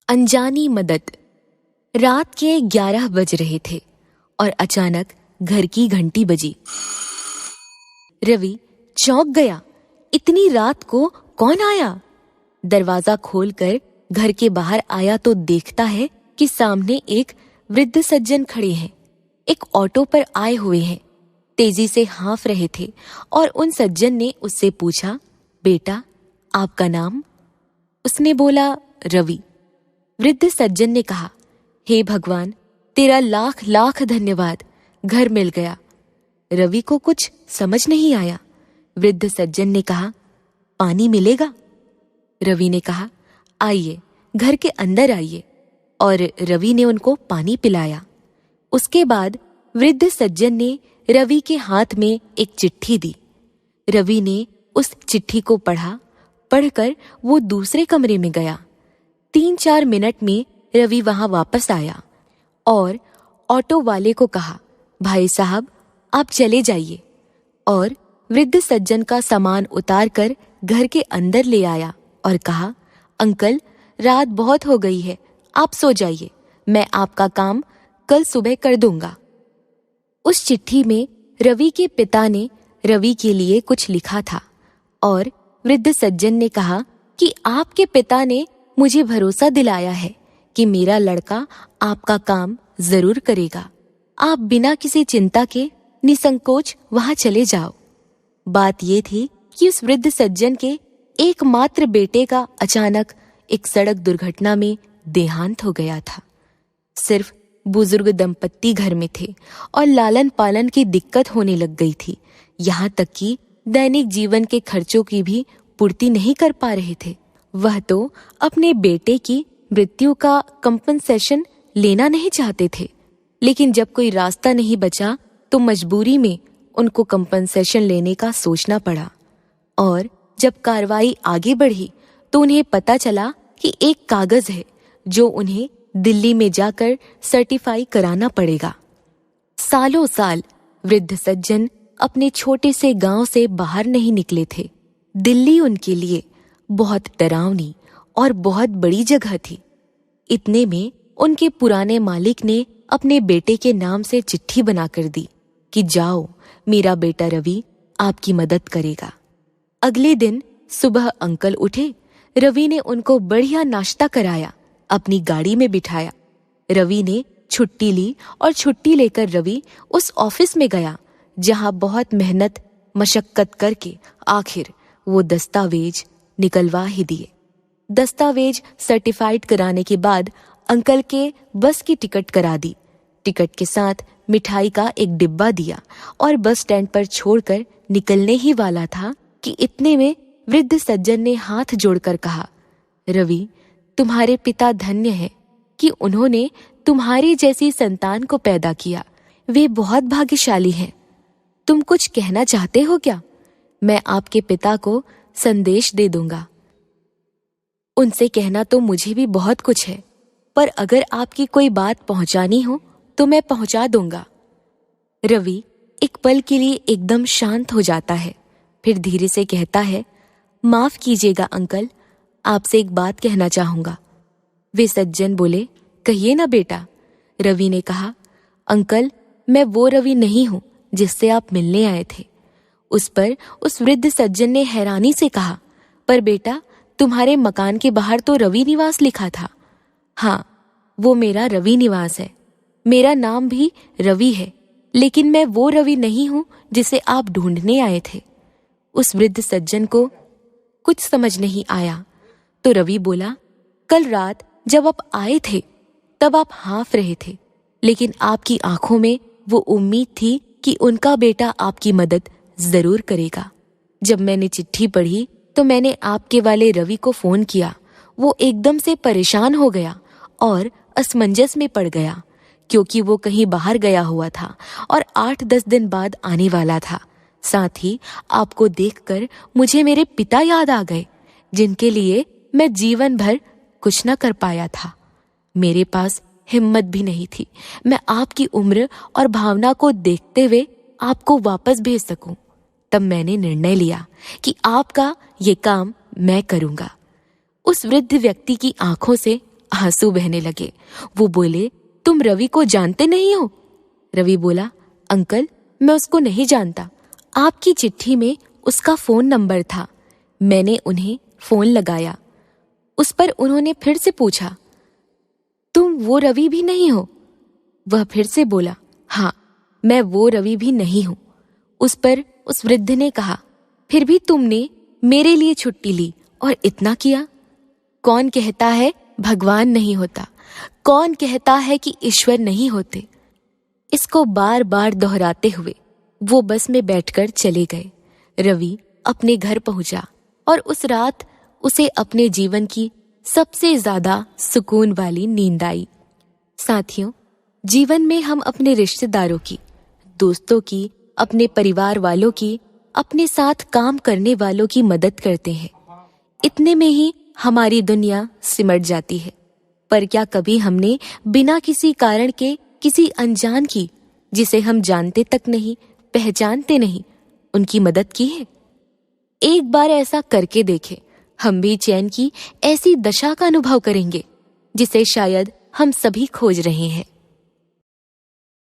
अनजानी मदद। रात के 11 बज रहे थे और अचानक घर की घंटी बजी। रवि चौंक गया। इतनी रात को कौन आया? दरवाजा खोलकर घर के बाहर आया तो देखता है कि सामने एक वृद्ध सज्जन खड़े हैं। एक ऑटो पर आए हुए हैं, तेजी से हाँफ रहे थे और उन सज्जन ने उससे पूछा, बेटा आपका नाम? उसने बोला, रवि। वृद्ध सज्जन ने कहा, हे भगवान, तेरा लाख लाख धन्यवाद, घर मिल गया। रवि को कुछ समझ नहीं आया। वृद्ध सज्जन ने कहा, पानी मिलेगा? रवि ने कहा, आइए, घर के अंदर आइए, और रवि ने उनको पानी पिलाया। उसके बाद वृद्ध सज्जन ने रवि के हाथ में एक चिट्ठी दी। रवि ने उस चिट्ठी को पढ़ा। पढ़कर वो दूसरे कमरे में गया। 3-4 मिनट में रवि वहां वापस आया और ऑटो वाले को कहा, भाई साहब आप चले जाइए, और वृद्ध सज्जन का सामान उतार कर घर के अंदर ले आया और कहा, अंकल रात बहुत हो गई है, आप सो जाइए, मैं आपका काम कल सुबह कर दूंगा। उस चिट्ठी में रवि के पिता ने रवि के लिए कुछ लिखा था और वृद्ध सज्जन ने कहा कि आपके पिता ने मुझे भरोसा दिलाया है कि मेरा लड़का आपका काम जरूर करेगा। आप बिना किसी चिंता के निसंकोच वहां चले जाओ। बात ये थी कि उस वृद्ध सज्जन के एकमात्र बेटे का अचानक एक सड़क दुर्घटना में देहांत हो गया था। सिर्फ बुजुर्ग दंपत्ति घर में थे और लालन पालन की दिक्कत होने लग गई थी। यहाँ तक कि दैनिक जीवन के खर्चों की भी पूर्ति नहीं कर पा रहे थे। वह तो अपने बेटे की मृत्यु का कंपनसेशन लेना नहीं चाहते थे, लेकिन जब कोई रास्ता नहीं बचा तो मजबूरी में उनको कंपनसेशन लेने का सोचना पड़ा। और जब कार्रवाई आगे बढ़ी तो उन्हें पता चला कि एक कागज है जो उन्हें दिल्ली में जाकर सर्टिफाई कराना पड़ेगा। सालों साल वृद्ध सज्जन अपने छोटे से गांव से बाहर नहीं निकले थे। दिल्ली उनके लिए बहुत डरावनी और बहुत बड़ी जगह थी। इतने में उनके पुराने मालिक ने अपने बेटे के नाम से चिट्ठी बनाकर दी कि जाओ, मेरा बेटा रवि आपकी मदद करेगा। अगले दिन सुबह अंकल उठे। रवि ने उनको बढ़िया नाश्ता कराया, अपनी गाड़ी में बिठाया। रवि ने छुट्टी ली और छुट्टी लेकर रवि उस ऑफिस में गया जहां बहुत मेहनत मशक्कत करके आखिर वो दस्तावेज निकलवा ही दिए। दस्तावेज सर्टिफाइड कराने के बाद अंकल के बस की टिकट करा दी। टिकट के साथ मिठाई का एक डिब्बा दिया और बस स्टैंड पर छोड़कर निकलने ही वाला था कि इतने में वृद्ध सज्जन ने हाथ जोड़कर कहा, रवि तुम्हारे पिता धन्य हैं कि उन्होंने तुम्हारी जैसी संतान को पैदा किया। वे बहुत भाग्यशाली हैं। तुम कुछ कहना चाहते हो क्या? मैं आपके पिता को संदेश दे दूंगा। उनसे कहना तो मुझे भी बहुत कुछ है, पर अगर आपकी कोई बात पहुंचानी हो तो मैं पहुंचा दूंगा। रवि एक पल के लिए एकदम शांत हो जाता है, फिर धीरे से कहता है, माफ कीजिएगा अंकल, आपसे एक बात कहना चाहूंगा। वे सज्जन बोले, कहिए ना बेटा। रवि ने कहा, अंकल मैं वो रवि नहीं हूं जिससे आप मिलने आए थे। उस पर उस वृद्ध सज्जन ने हैरानी से कहा, पर बेटा तुम्हारे मकान के बाहर तो रवि निवास लिखा था। हाँ, वो मेरा रवि निवास है। मेरा नाम भी रवि है, लेकिन मैं वो रवि नहीं हूं जिसे आप ढूंढने आए थे। उस वृद्ध सज्जन को कुछ समझ नहीं आया तो रवि बोला, कल रात जब आप आए थे तब आप हाँफ रहे थे, लेकिन आपकी आंखों में वो उम्मीद थी कि उनका बेटा आपकी मदद जरूर करेगा। जब मैंने चिट्ठी पढ़ी तो मैंने आपके वाले रवि को फोन किया। वो एकदम से परेशान हो गया और असमंजस में पड़ गया, क्योंकि वो कहीं बाहर गया हुआ था और 8-10 दिन बाद आने वाला था। साथ ही आपको देखकर मुझे मेरे पिता याद आ गए, जिनके लिए मैं जीवन भर कुछ न कर पाया था। मेरे पास हिम्मत भी नहीं थी मैं आपकी उम्र और भावना को देखते हुए आपको वापस भेज सकूं। तब मैंने निर्णय लिया कि आपका ये काम मैं करूंगा। उस वृद्ध व्यक्ति की आंखों से आंसू बहने लगे। वो बोले, तुम रवि को जानते नहीं हो? रवि बोला, अंकल मैं उसको नहीं जानता। आपकी चिट्ठी में उसका फोन नंबर था, मैंने उन्हें फोन लगाया। उस पर उन्होंने फिर से पूछा, तुम वो रवि भी नहीं हो? वह फिर से बोला, हाँ मैं वो रवि भी नहीं हूं। उस पर उस वृद्ध ने कहा, फिर भी तुमने मेरे लिए छुट्टी ली और इतना किया। कौन कहता है भगवान नहीं होता? कौन कहता है कि ईश्वर नहीं होते? इसको बार बार दोहराते हुए वो बस में बैठकर चले गए। रवि अपने घर पहुंचा और उस रात उसे अपने जीवन की सबसे ज्यादा सुकून वाली नींद आई। साथियों, जीवन में हम अपने रिश्तेदारों की, दोस्तों की, अपने परिवार वालों की, अपने साथ काम करने वालों की मदद करते हैं। इतने में ही हमारी दुनिया सिमट जाती है। पर क्या कभी हमने बिना किसी कारण के किसी अनजान की, जिसे हम जानते तक नहीं, पहचानते नहीं, उनकी मदद की है? एक बार ऐसा करके देखें, हम भी चैन की ऐसी दशा का अनुभव करेंगे जिसे शायद हम सभी खोज रहे हैं।